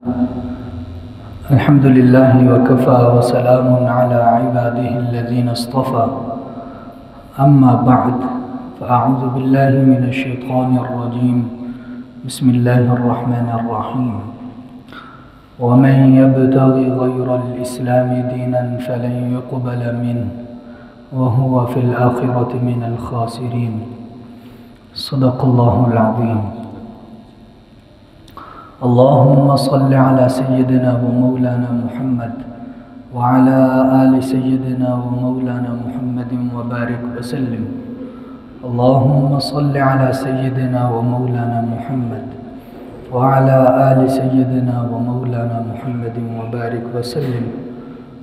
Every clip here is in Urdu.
الحمد لله وكفى وسلام على عباده الذين اصطفى أما بعد فأعوذ بالله من الشيطان الرجيم بسم الله الرحمن الرحيم ومن يبتغي غير الإسلام دينا فلن يقبل منه وهو في الآخرة من الخاسرين صدق الله العظيم اللهم صل على سيدنا ومولانا محمد وعلى آل سيدنا ومولانا محمد وبارك وسلم اللهم صل على سيدنا ومولانا محمد وعلى آل سيدنا ومولانا محمد وبارك وسلم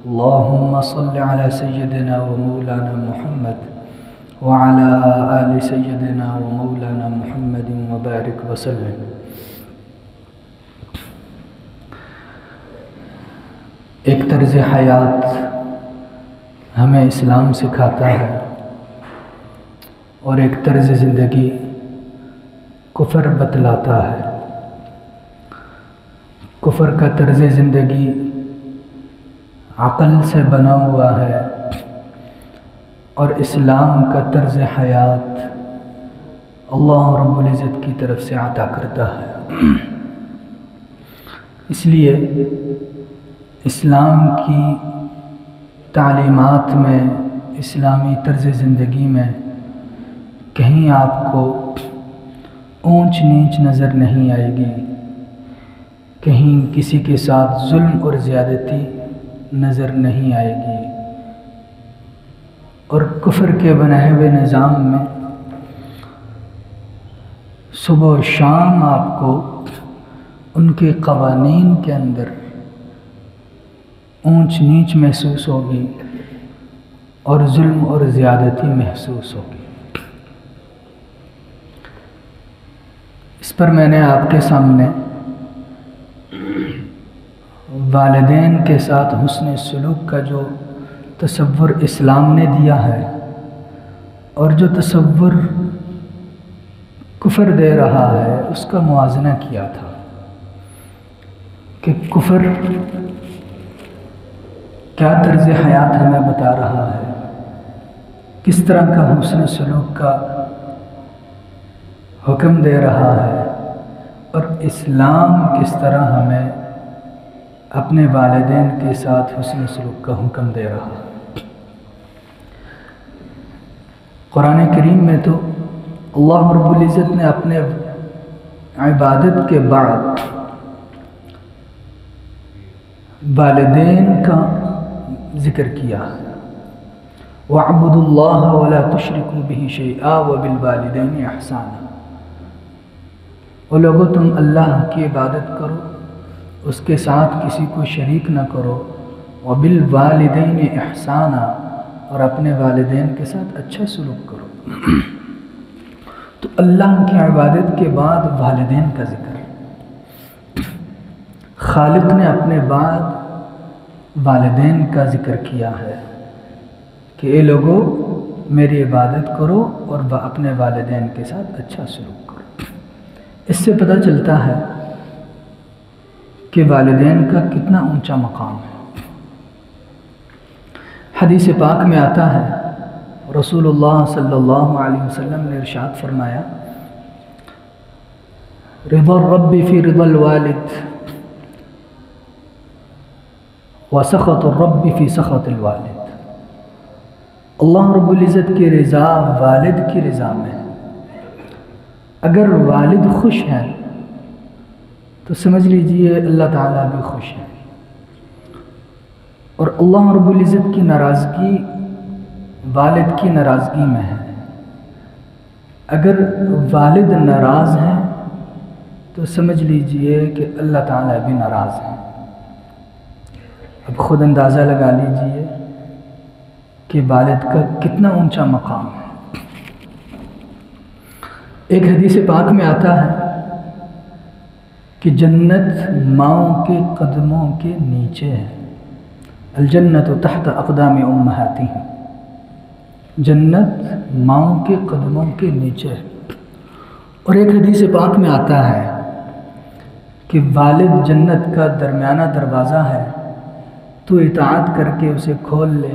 اللهم صل على سيدنا ومولانا محمد وعلى آل سيدنا ومولانا محمد وبارك وسلم. ایک طرز حیات ہمیں اسلام سکھاتا ہے اور ایک طرز زندگی کفر بتلاتا ہے. کفر کا طرز زندگی عقل سے بنا ہوا ہے اور اسلام کا طرز حیات اللہ رب العزت کی طرف سے عطا کرتا ہے. اس لیے اسلام کی تعلیمات میں، اسلامی طرز زندگی میں کہیں آپ کو اونچ نیچ نظر نہیں آئے گی، کہیں کسی کے ساتھ ظلم اور زیادتی نظر نہیں آئے گی، اور کفر کے بنائے ہوئے نظام میں صبح و شام آپ کو ان کے قوانین کے اندر اونچ نیچ محسوس ہوگی اور ظلم اور زیادتی محسوس ہوگی. اس پر میں نے آپ کے سامنے والدین کے ساتھ حسن سلوک کا جو تصور اسلام نے دیا ہے اور جو تصور کفر دے رہا ہے اس کا موازنہ کیا تھا کہ کفر کیا طرز حیات ہمیں بتا رہا ہے، کس طرح کا حسن سلوک کا حکم دے رہا ہے، اور اسلام کس طرح ہمیں اپنے والدین کے ساتھ حسن سلوک کا حکم دے رہا ہے. قرآن کریم میں تو اللہ رب العزت نے اپنے عبادت کے بعد والدین کا ذکر کیا. وَاعْبُدُوا اللَّهَ وَلَا تُشْرِكُوا بِهِ شَيْئًا وَبِالْوَالِدَيْنِ إِحْسَانًا. وہ لوگوں تم اللہ کی عبادت کرو، اس کے ساتھ کسی کو شریک نہ کرو، وَبِالْوَالِدَيْنِ إِحْسَانًا، اور اپنے والدین کے ساتھ اچھا سلوک کرو. تو اللہ کی عبادت کے بعد والدین کا ذکر، خالق نے اپنے بعد والدین کا ذکر کیا ہے کہ اے لوگو میری عبادت کرو اور اپنے والدین کے ساتھ اچھا سلوک کرو. اس سے پتہ چلتا ہے کہ والدین کا کتنا اونچا مقام ہے. حدیث پاک میں آتا ہے، رسول اللہ صلی اللہ علیہ وسلم نے ارشاد فرمایا، رضا الرب فی رضا الوالد وسخط الرب فی سخط الوالد. اللہ رب العزت کی رضا والد کی رضا میں. اگر والد خوش ہیں تو سمجھ لیجئے اللہ تعالیٰ بھی خوش ہے، اور اللہ رب العزت کی ناراضگی والد کی ناراضگی میں ہے. اگر والد ناراض ہیں تو سمجھ لیجئے کہ اللہ تعالیٰ بھی ناراض ہیں. اب خود اندازہ لگا لیجئے کہ والد کا کتنا اونچا مقام ہے. ایک حدیث پاک میں آتا ہے کہ جنت ماؤں کے قدموں کے نیچے ہے. الجنت تحت اقدام امہاتہم. جنت ماؤں کے قدموں کے نیچے ہے. اور ایک حدیث پاک میں آتا ہے کہ والد جنت کا درمیانہ دروازہ ہے، تو اطاعت کر کے اسے کھول لے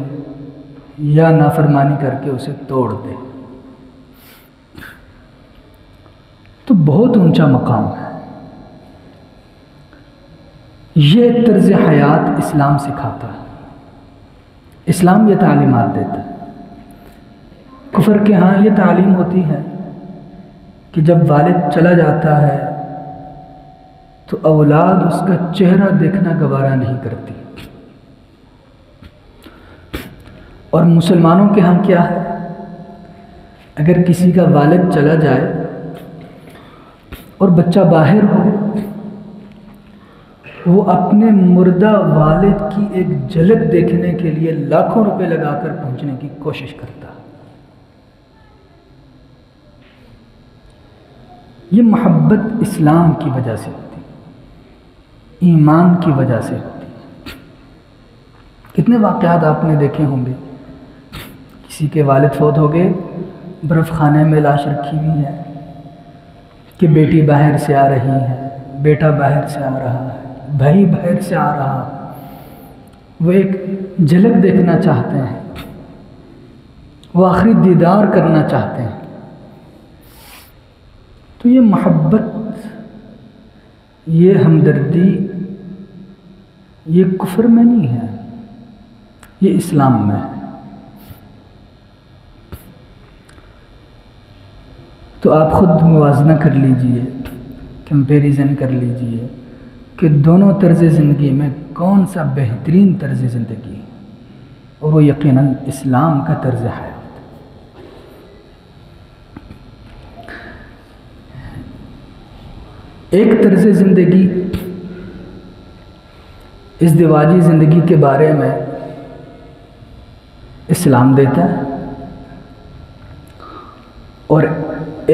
یا نافرمانی کر کے اسے توڑ دے، تو بہت اونچا مقام ہے۔ یہ طرز حیات اسلام سکھاتا ہے، اسلام یہ تعلیمات دیتا ہے۔ کفر کے ہاں یہ تعلیم ہوتی ہے کہ جب والد چلا جاتا ہے تو اولاد اس کا چہرہ دیکھنا گوارا نہیں کرتی، اور مسلمانوں کے ہاں کیا ہے، اگر کسی کا والد چلا جائے اور بچہ باہر ہو، وہ اپنے مردہ والد کی ایک جھلک دیکھنے کے لیے لاکھوں روپے لگا کر پہنچنے کی کوشش کرتا ہے۔ یہ محبت اسلام کی وجہ سے ہوتی ہے، ایمان کی وجہ سے ہوتی ہے۔ کتنے واقعات آپ نے دیکھے ہوں گے، کسی کے والد فوت ہو گئے، برف خانے میں لاش رکھی ہوئی ہے کہ بیٹی باہر سے آ رہی ہے، بیٹا باہر سے آ رہا ہے، بھائی باہر سے آ رہا ہے، وہ ایک جھلک دیکھنا چاہتے ہیں، وہ آخری دیدار کرنا چاہتے ہیں۔ تو یہ محبت، یہ ہمدردی، یہ کفر میں نہیں ہے، یہ اسلام میں ہے۔ تو آپ خود موازنہ کر لیجئے، کمپیریزن کر لیجئے کہ دونوں طرز زندگی میں کون سا بہترین طرز زندگی ہے، اور وہ یقیناً اسلام کا طرز حیات۔ ایک طرز زندگی ازدواجی زندگی کے بارے میں اسلام دیتا ہے، اور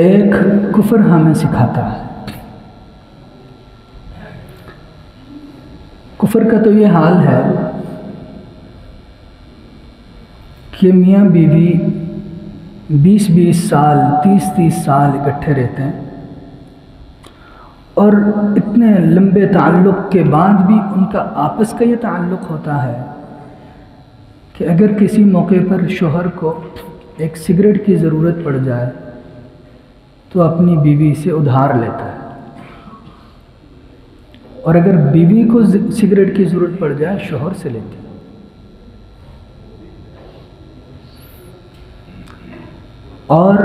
ایک کفر ہمیں سکھاتا ہے۔ کفر کا تو یہ حال ہے کہ میاں بیوی 20 سال 30 سال اکٹھے رہتے ہیں، اور اتنے لمبے تعلق کے بعد بھی ان کا آپس کا یہ تعلق ہوتا ہے کہ اگر کسی موقع پر شوہر کو ایک سگریٹ کی ضرورت پڑ جائے تو اپنی بیوی سے ادھار لیتا ہے، اور اگر بیوی کو سگریٹ کی ضرورت پڑ جائے شوہر سے لیتی ہے۔ اور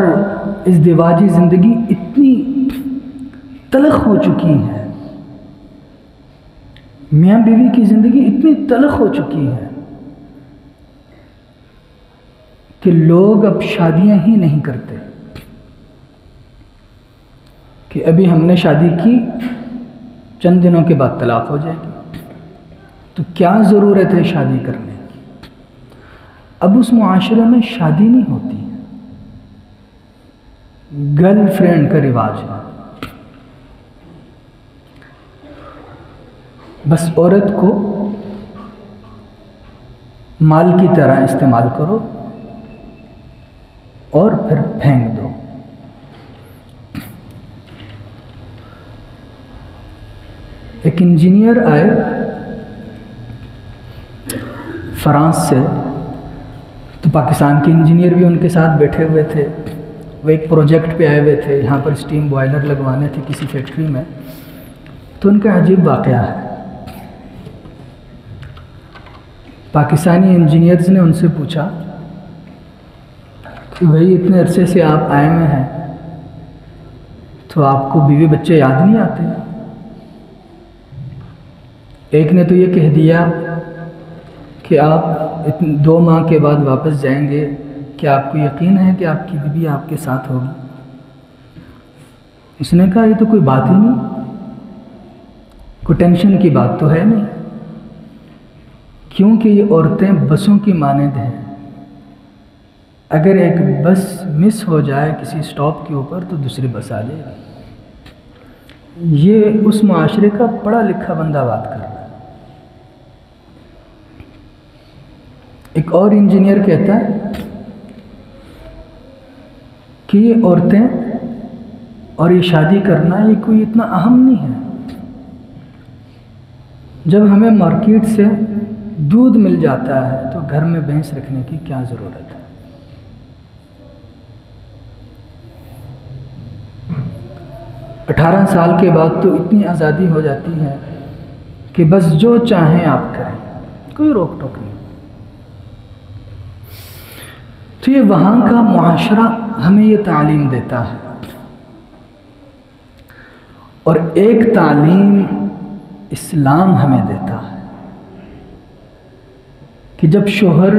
ازدواجی زندگی اتنی تلخ ہو چکی ہے، میاں بیوی کی زندگی اتنی تلخ ہو چکی ہے کہ لوگ اب شادیاں ہی نہیں کرتے، کہ ابھی ہم نے شادی کی، چند دنوں کے بعد طلاق ہو جائے گی، تو کیا ضرورت ہے شادی کرنے کی؟ اب اس معاشرے میں شادی نہیں ہوتی ہے، گرل فرینڈ کا رواج ہے۔ بس عورت کو مال کی طرح استعمال کرو اور پھر پھینک دو۔ ایک انجینئر آئے فرانس سے، تو پاکستان کے انجینئر بھی ان کے ساتھ بیٹھے ہوئے تھے، وہ ایک پروجیکٹ پہ آئے ہوئے تھے، یہاں پر اسٹیم بوائلر لگوانے تھے کسی فیکٹری میں۔ تو ان کا عجیب واقعہ ہے، پاکستانی انجینئرز نے ان سے پوچھا کہ بھائی اتنے عرصے سے آپ آئے ہوئے ہیں، تو آپ کو بیوی بچے یاد نہیں آتے؟ ایک نے تو یہ کہہ دیا کہ آپ 2 ماہ کے بعد واپس جائیں گے، کیا آپ کو یقین ہے کہ آپ کی بیوی آپ کے ساتھ ہوگی؟ اس نے کہا یہ تو کوئی بات ہی نہیں، کوئی ٹینشن کی بات تو ہے نہیں، کیونکہ یہ عورتیں بسوں کی مانند ہیں، اگر ایک بس مس ہو جائے کسی سٹاپ کے اوپر تو دوسری بس آ جائے گی۔ یہ اس معاشرے کا پڑھا لکھا بندہ بات کر رہا ہے۔ ایک اور انجینئر کہتا ہے کہ یہ عورتیں اور یہ شادی کرنا یہ کوئی اتنا اہم نہیں ہے، جب ہمیں مارکیٹ سے دودھ مل جاتا ہے تو گھر میں بھینس رکھنے کی کیا ضرورت ہے؟ 18 سال کے بعد تو اتنی آزادی ہو جاتی ہے کہ بس جو چاہیں آپ کریں، کوئی روک ٹوک نہیں۔ تو یہ وہاں کا معاشرہ ہمیں یہ تعلیم دیتا ہے، اور ایک تعلیم اسلام ہمیں دیتا ہے کہ جب شوہر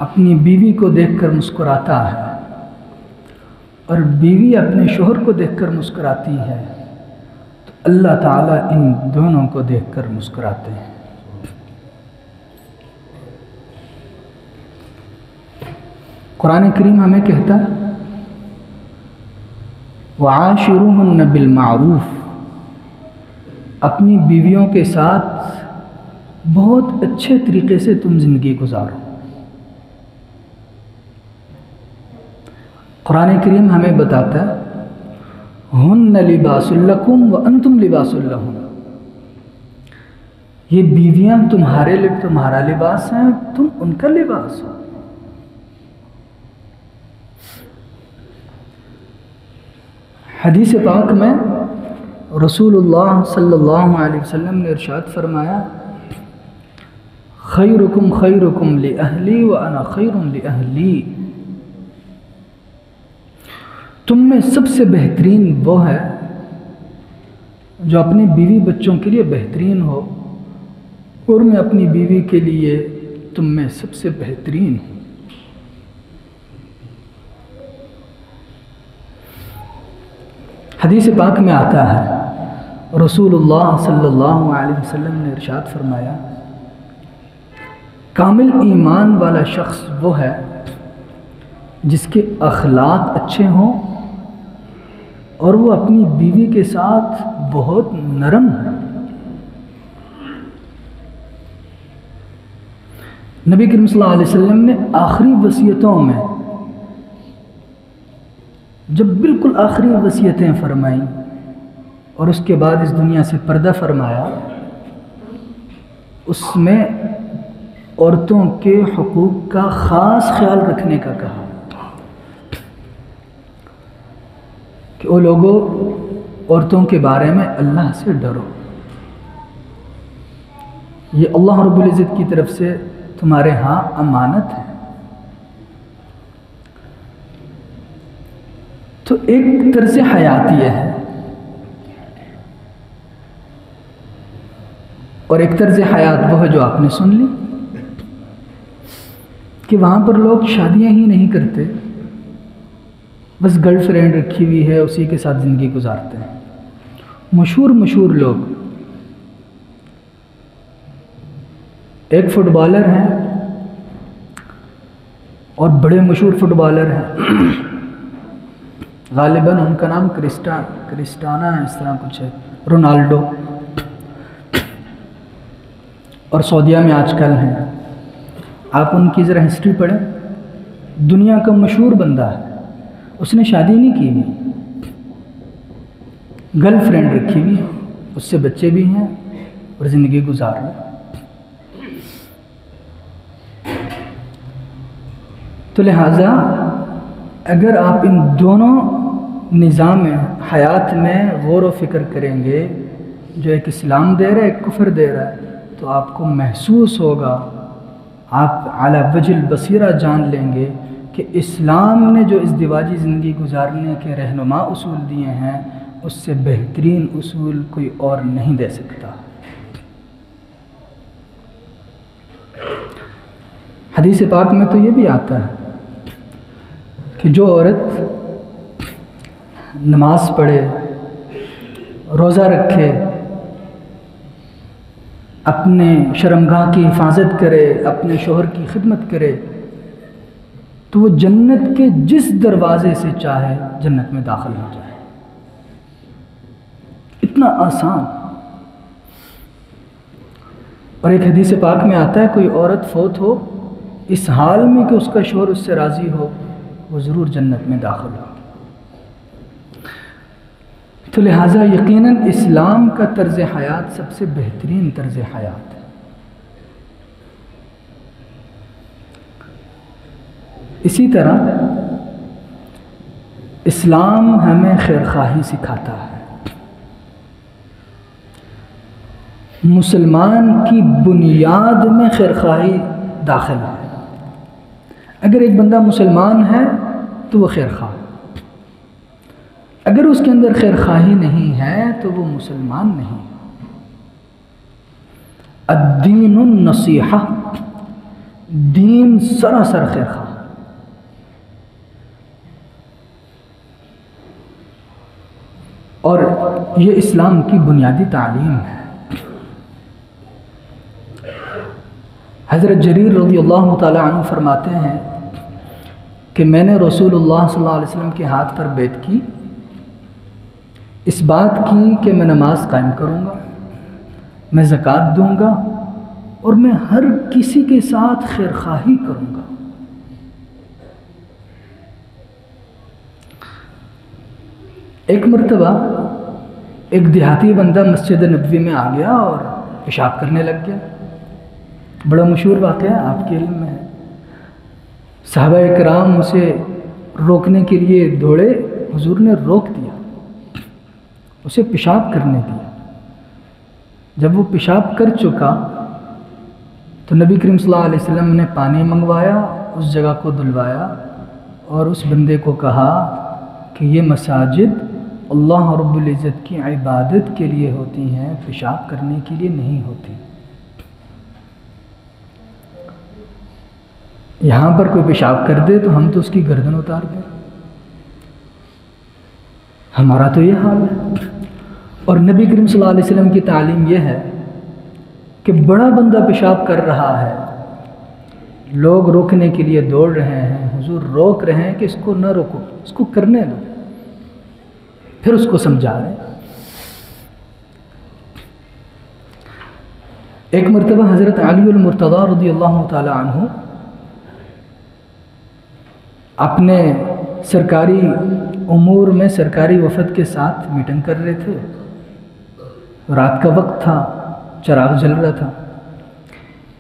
اپنی بیوی کو دیکھ کر مسکراتا ہے اور بیوی اپنے شوہر کو دیکھ کر مسکراتی ہے تو اللہ تعالیٰ ان دونوں کو دیکھ کر مسکراتے ہیں۔ قرآن کریم ہمیں کہتا ہے وَعَاشِرُوهُنَّ بِالْمَعْرُوفِ، اپنی بیویوں کے ساتھ بہت اچھے طریقے سے تم زندگی گزارو۔ قرآن کریم ہمیں بتاتا ہے ہن لباس لکم وانتم لباس لہن، یہ بیویاں تمہارے لیے تمہارا لباس ہیں، تم ان کا لباس ہو۔ حدیث پاک میں رسول اللہ صلی اللہ علیہ وسلم نے ارشاد فرمایا خیرکم خیرکم لأہلی وانا خیر لأہلی، تم میں سب سے بہترین وہ ہے جو اپنی بیوی بچوں کے لیے بہترین ہو، اور میں اپنی بیوی کے لیے تم میں سب سے بہترین ہوں۔ حدیث پاک میں آتا ہے رسول اللہ صلی اللہ علیہ وسلم نے ارشاد فرمایا کامل ایمان والا شخص وہ ہے جس کے اخلاق اچھے ہوں اور وہ اپنی بیوی کے ساتھ بہت نرم ہے۔ نبی کریم صلی اللہ علیہ وسلم نے آخری وصیتوں میں جب بالکل آخری وصیتیں فرمائیں اور اس کے بعد اس دنیا سے پردہ فرمایا، اس میں عورتوں کے حقوق کا خاص خیال رکھنے کا کہا کہ وہ لوگوں عورتوں کے بارے میں اللہ سے ڈرو، یہ اللہ رب العزت کی طرف سے تمہارے ہاں امانت ہے۔ تو ایک طرز حیات یہ ہے، اور ایک طرز حیات وہ ہے جو آپ نے سن لی کہ وہاں پر لوگ شادیاں ہی نہیں کرتے، بس گرل فرینڈ رکھی ہوئی ہے اسی کے ساتھ زندگی گزارتے ہیں۔ مشہور لوگ، ایک فٹ بالر ہیں اور بڑے مشہور فٹ بالر ہیں، غالباً ان کا نام کرسٹانا اس طرح کچھ ہے، رونالڈو، اور سعودیہ میں آج کل ہیں۔ آپ ان کی ذرا ہسٹری پڑھیں، دنیا کا مشہور بندہ ہے، اس نے شادی نہیں کی ہوئی، گرل فرینڈ رکھی ہوئی ہے، اس سے بچے بھی ہیں اور زندگی گزار رہے۔ تو لہٰذا اگر آپ ان دونوں نظام حیات میں غور و فکر کریں گے، جو ایک اسلام دے رہا ہے ایک کفر دے رہا ہے، تو آپ کو محسوس ہوگا، آپ علی وجہ البصیرہ جان لیں گے کہ اسلام نے جو ازدواجی زندگی گزارنے کے رہنما اصول دیے ہیں اس سے بہترین اصول کوئی اور نہیں دے سکتا۔ حدیث پاک میں تو یہ بھی آتا ہے کہ جو عورت نماز پڑھے، روزہ رکھے، اپنے شرمگاہ کی حفاظت کرے، اپنے شوہر کی خدمت کرے، تو وہ جنت کے جس دروازے سے چاہے جنت میں داخل ہو جائے۔ اتنا آسان۔ اور ایک حدیث پاک میں آتا ہے کوئی عورت فوت ہو اس حال میں کہ اس کا شوہر اس سے راضی ہو، وہ ضرور جنت میں داخل ہو۔ تو لہٰذا یقیناً اسلام کا طرز حیات سب سے بہترین طرز حیات ہے۔ اسی طرح اسلام ہمیں خیرخواہی سکھاتا ہے۔ مسلمان کی بنیاد میں خیرخواہی داخل ہے۔ اگر ایک بندہ مسلمان ہے تو وہ خیرخواہ، اگر اس کے اندر خیرخواہی نہیں ہے تو وہ مسلمان نہیں۔ الدین النصیحہ، دین سراسر خیرخواہ۔ اور یہ اسلام کی بنیادی تعلیم ہے۔ حضرت جریر رضی اللہ تعالی عنہ فرماتے ہیں کہ میں نے رسول اللہ صلی اللہ علیہ وسلم کے ہاتھ پر بیعت کی، اس بات کی کہ میں نماز قائم کروں گا، میں زکوٰۃ دوں گا، اور میں ہر کسی کے ساتھ خیرخواہی کروں گا۔ ایک مرتبہ ایک دیہاتی بندہ مسجد نبوی میں آ گیا اور پیشاب کرنے لگ گیا۔ بڑا مشہور واقعہ آپ کے علم میں ہے۔ صحابہ کرام اسے روکنے کے لیے دوڑے، حضور نے روک دیا، اسے پیشاب کرنے دیا۔ جب وہ پیشاب کر چکا تو نبی کریم صلی اللہ علیہ وسلم نے پانی منگوایا، اس جگہ کو دھلوایا اور اس بندے کو کہا کہ یہ مساجد اللہ رب العزت کی عبادت کے لیے ہوتی ہیں، پیشاب کرنے کے لیے نہیں ہوتی۔ یہاں پر کوئی پیشاب کر دے تو ہم تو اس کی گردن اتار دیں، ہمارا تو یہ حال ہے۔ اور نبی کریم صلی اللہ علیہ وسلم کی تعلیم یہ ہے کہ بڑا بندہ پیشاب کر رہا ہے، لوگ روکنے کے لیے دوڑ رہے ہیں، حضور روک رہے ہیں کہ اس کو نہ روکو، اس کو کرنے دو، پھر اس کو سمجھا رہے ہیں۔ ایک مرتبہ حضرت علی المرتضیٰ رضی اللہ تعالی عنہ اپنے سرکاری امور میں سرکاری وفد کے ساتھ میٹنگ کر رہے تھے۔ رات کا وقت تھا، چراغ جل رہا تھا،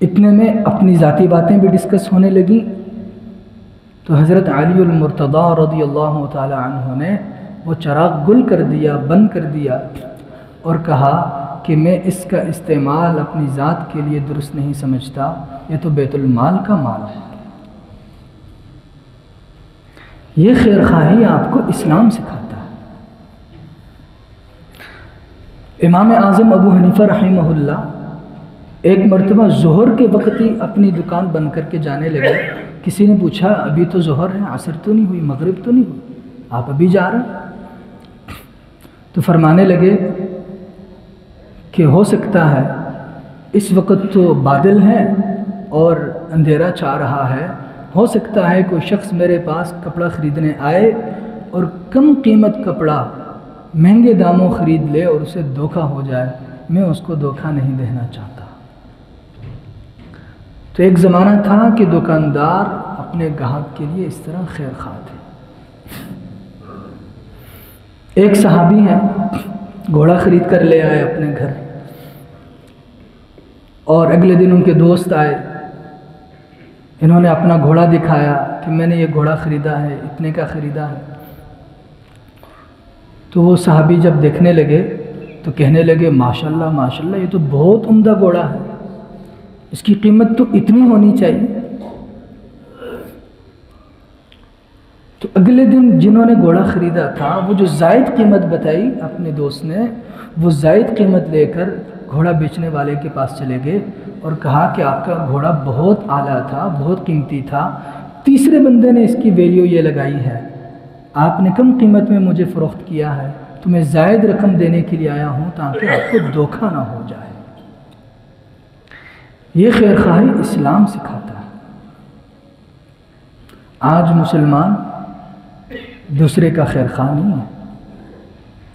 اتنے میں اپنی ذاتی باتیں بھی ڈسکس ہونے لگیں تو حضرت علی المرتضیٰ رضی اللہ تعالی عنہ نے وہ چراغ گل کر دیا، بند کر دیا اور کہا کہ میں اس کا استعمال اپنی ذات کے لیے درست نہیں سمجھتا، یہ تو بیت المال کا مال ہے۔ یہ خیرخواہی آپ کو اسلام سکھاتا ہے۔ امام اعظم ابو حنیفہ رحمہ اللہ ایک مرتبہ ظہر کے وقت ہی اپنی دکان بند کر کے جانے لگے۔ کسی نے پوچھا ابھی تو ظہر ہے، عصر تو نہیں ہوئی، مغرب تو نہیں ہوئی، آپ ابھی جا رہے ہیں؟ تو فرمانے لگے کہ ہو سکتا ہے اس وقت تو بادل ہیں اور اندھیرا چھا رہا ہے، ہو سکتا ہے کوئی شخص میرے پاس کپڑا خریدنے آئے اور کم قیمت کپڑا مہنگے داموں خرید لے اور اسے دھوکہ ہو جائے، میں اس کو دھوکہ نہیں دینا چاہتا۔ تو ایک زمانہ تھا کہ دکاندار اپنے گاہک کے لیے اس طرح خیر خواہ تھے۔ ایک صحابی ہیں، گھوڑا خرید کر لے آئے اپنے گھر، اور اگلے دن ان کے دوست آئے، انہوں نے اپنا گھوڑا دکھایا کہ میں نے یہ گھوڑا خریدا ہے، اتنے کا خریدا ہے۔ تو وہ صحابی جب دیکھنے لگے تو کہنے لگے ماشاءاللہ ماشاءاللہ، یہ تو بہت عمدہ گھوڑا ہے، اس کی قیمت تو اتنی ہونی چاہیے۔ تو اگلے دن جنہوں نے گھوڑا خریدا تھا وہ جو زائد قیمت بتائی اپنے دوست نے، وہ زائد قیمت لے کر گھوڑا بیچنے والے کے پاس چلے گئے اور کہا کہ آپ کا گھوڑا بہت اعلیٰ تھا، بہت قیمتی تھا، تیسرے بندے نے اس کی ویلیو یہ لگائی ہے، آپ نے کم قیمت میں مجھے فروخت کیا ہے، تو میں زائد رقم دینے کے لیے آیا ہوں تاکہ آپ کو دھوکہ نہ ہو جائے۔ یہ خیرخواہی اسلام سکھاتا ہے۔ آج مسلمان دوسرے کا خیرخواہ نہیں ہے،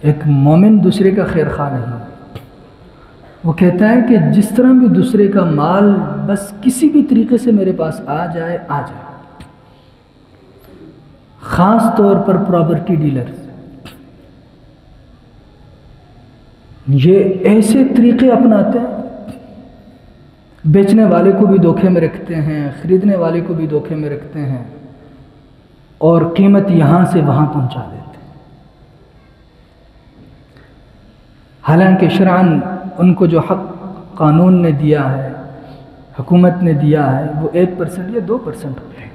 ایک مومن دوسرے کا خیرخواہ نہیں ہے۔ وہ کہتا ہے کہ جس طرح بھی دوسرے کا مال بس کسی بھی طریقے سے میرے پاس آ جائے آ جائے، خاص طور پر پراپرٹی ڈیلرز، یہ ایسے طریقے اپناتے ہیں، بیچنے والے کو بھی دھوکے میں رکھتے ہیں، خریدنے والے کو بھی دھوکے میں رکھتے ہیں، اور قیمت یہاں سے وہاں پہنچا دیتے ہیں، حالانکہ شرعاً ان کو جو حق قانون نے دیا ہے، حکومت نے دیا ہے، وہ 1% یا 2% ہوتے ہیں،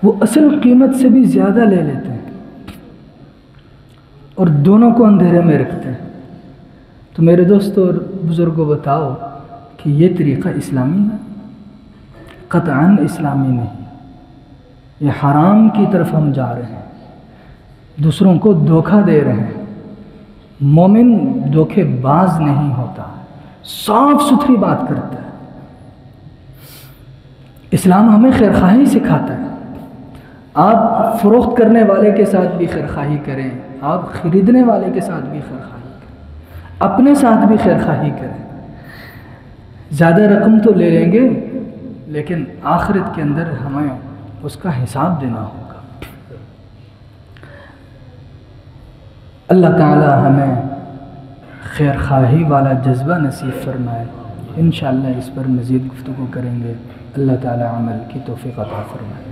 وہ اصل قیمت سے بھی زیادہ لے لیتے ہیں اور دونوں کو اندھیرے میں رکھتے ہیں۔ تو میرے دوستوں اور بزرگوں بتاؤ کہ یہ طریقہ اسلامی ہے؟ قطعاً اسلامی نہیں، یہ حرام کی طرف ہم جا رہے ہیں، دوسروں کو دھوکہ دے رہے ہیں۔ مومن دھوکے باز نہیں ہوتا، صاف ستھری بات کرتا ہے۔ اسلام ہمیں خیرخواہی سکھاتا ہے۔ آپ فروخت کرنے والے کے ساتھ بھی خیرخواہی کریں، آپ خریدنے والے کے ساتھ بھی خیرخواہی کریں، اپنے ساتھ بھی خیرخواہی کریں۔ زیادہ رقم تو لے لیں گے، لیکن آخرت کے اندر ہمیں اس کا حساب دینا ہوگا۔ اللہ تعالی ہمیں خیرخواہی والا جذبہ نصیب فرمائے۔ انشاءاللہ اس پر مزید گفتگو کریں گے۔ اللہ تعالی عمل کی توفیق عطا فرمائے۔